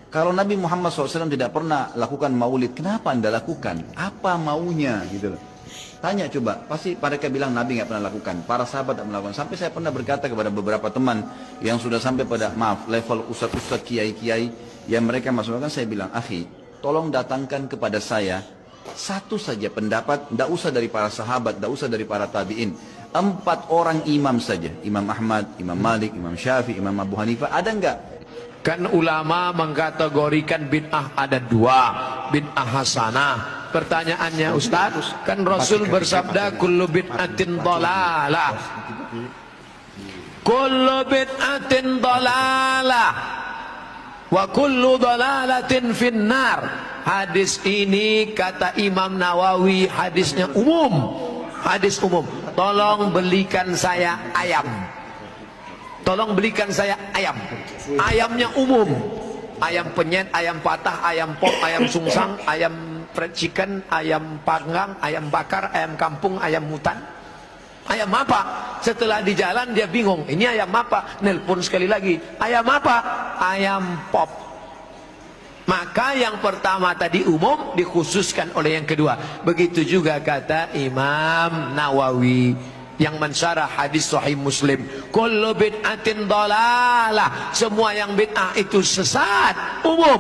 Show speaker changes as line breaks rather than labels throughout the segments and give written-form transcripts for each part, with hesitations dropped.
Kalau Nabi Muhammad SAW tidak pernah lakukan maulid, kenapa Anda lakukan? Apa maunya gitu loh. Tanya coba, pasti mereka bilang Nabi nggak pernah lakukan, para sahabat tidak melakukan. Sampai saya pernah berkata kepada beberapa teman yang sudah sampai pada level ustadz-ustadz, kiai-kiai yang mereka masukkan, saya bilang, akhi, tolong datangkan kepada saya satu saja pendapat, tidak usah dari para sahabat, tidak usah dari para tabiin, 4 orang imam saja, Imam Ahmad, Imam Malik, Imam Syafi'i, Imam Abu Hanifah, ada enggak?
Kan ulama mengkategorikan bid'ah ada 2, bid'ah hasanah. Pertanyaannya Ustaz, kan Rasul bersabda kullu bid'atin dhalalah. Kullu bid'atin dhalalah wa kullu dhalalatin finnar. Hadis ini kata Imam Nawawi hadisnya umum. Hadis umum. Tolong belikan saya ayam. Tolong belikan saya ayam. Ayamnya umum. Ayam penyet, ayam patah, ayam pop, ayam sungsang, ayam fried chicken, ayam panggang, ayam bakar, ayam kampung, ayam hutan. Ayam apa? Setelah di jalan dia bingung. Ini ayam apa? Nelpon sekali lagi. Ayam apa? Ayam pop. Maka yang pertama tadi umum dikhususkan oleh yang kedua. Begitu juga kata Imam Nawawi yang mensyarah hadis Sahih Muslim, kullu bid'atin dhalalah, semua yang bid'ah itu sesat, umum.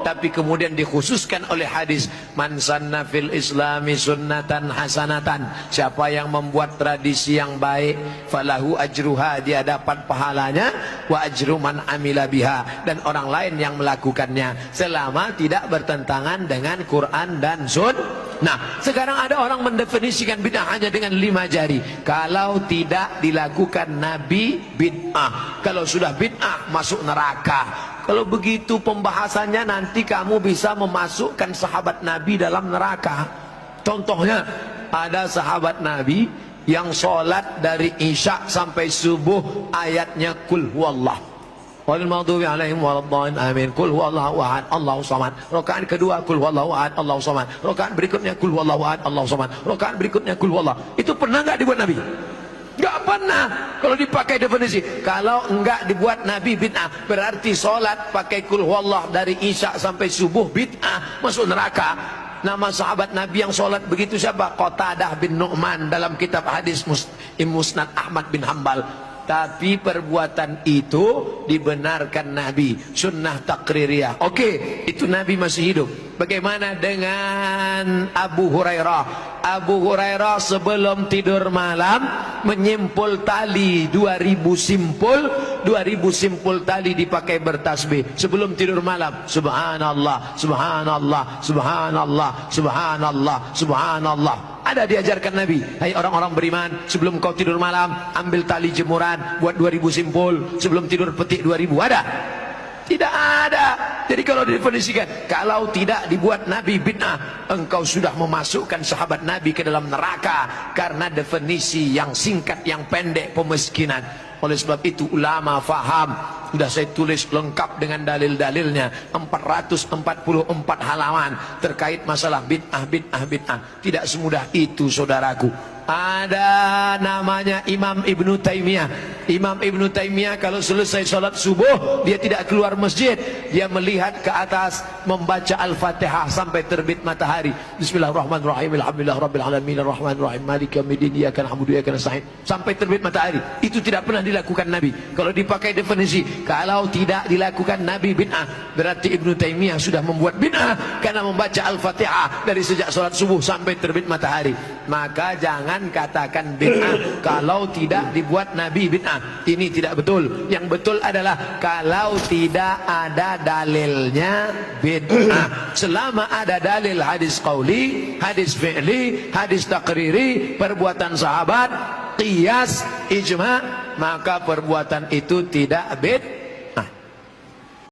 Tapi kemudian dikhususkan oleh hadis, man sanna fil islami sunnatan hasanatan, siapa yang membuat tradisi yang baik, falahu ajruha, dia dapat pahalanya, wa ajru man amila biha, dan orang lain yang melakukannya selama tidak bertentangan dengan Quran dan Sunnah. Nah, sekarang ada orang mendefinisikan bid'ah hanya dengan 5 jari. Kalau tidak dilakukan Nabi, bid'ah. Kalau sudah bid'ah, masuk neraka. Kalau begitu pembahasannya, nanti kamu bisa memasukkan sahabat Nabi dalam neraka. Contohnya, ada sahabat Nabi yang sholat dari Isya sampai subuh ayatnya kul huwallah. Wal maghdubi alaihim waladdallin amin. Qul huwallahu ahad Allahu samad. Rakaat kedua qul huwallahu ahad Allahu samad. Rakaat berikutnya qul huwallahu ahad Allahu samad. Rakaat berikutnya qul huwallah. Itu pernah enggak dibuat Nabi? Enggak pernah. Kalau dipakai definisi, kalau enggak dibuat Nabi bid'ah, berarti salat pakai qul huwallah dari Isya sampai subuh bid'ah, masuk neraka. Nama sahabat Nabi yang sholat begitu siapa? Qatadah bin Nu'man dalam kitab hadis Musnad Ahmad bin Hambal. Tapi perbuatan itu dibenarkan Nabi, sunnah takririyah. Oke, itu Nabi masih hidup. Bagaimana dengan Abu Hurairah? Abu Hurairah sebelum tidur malam menyimpul tali 2000 simpul tali dipakai bertasbih sebelum tidur malam. Subhanallah, subhanallah, subhanallah, subhanallah, subhanallah. Ada diajarkan Nabi, hai orang-orang beriman, sebelum kau tidur malam ambil tali jemuran, buat 2000 simpul, sebelum tidur petik 2000. Ada? Tidak ada. Jadi kalau didefinisikan, kalau tidak dibuat Nabi bid'ah, engkau sudah memasukkan sahabat Nabi ke dalam neraka, karena definisi yang singkat, yang pendek, pemiskinan. Oleh sebab itu ulama faham, sudah saya tulis lengkap dengan dalil-dalilnya, 444 halaman terkait masalah bid'ah, bid'ah, bid'ah. Tidak semudah itu saudaraku. Ada namanya Imam Ibnu Taimiyah. Imam Ibnu Taimiyah kalau selesai sholat subuh, dia tidak keluar masjid, dia melihat ke atas, membaca Al-Fatihah sampai terbit matahari. Bismillahirrahmanirrahim, alhamdulillah rabbil alamin, arrahmanirrahim, maliki yaumiddin, iyyaka na'budu wa iyyaka nasta'in, sampai terbit matahari. Itu tidak pernah dilakukan Nabi. Kalau dipakai definisi, kalau tidak dilakukan Nabi bid'ah, berarti Ibnu Taimiyah sudah membuat bid'ah karena membaca Al-Fatihah dari sejak sholat subuh sampai terbit matahari. Maka jangan katakan bid'ah kalau tidak dibuat Nabi bid'ah. Ini tidak betul. Yang betul adalah kalau tidak ada dalilnya bid'ah. Selama ada dalil hadis qauli, hadis fi'li, hadis takriri, perbuatan sahabat, qiyas, ijma', maka perbuatan itu tidak bid'ah.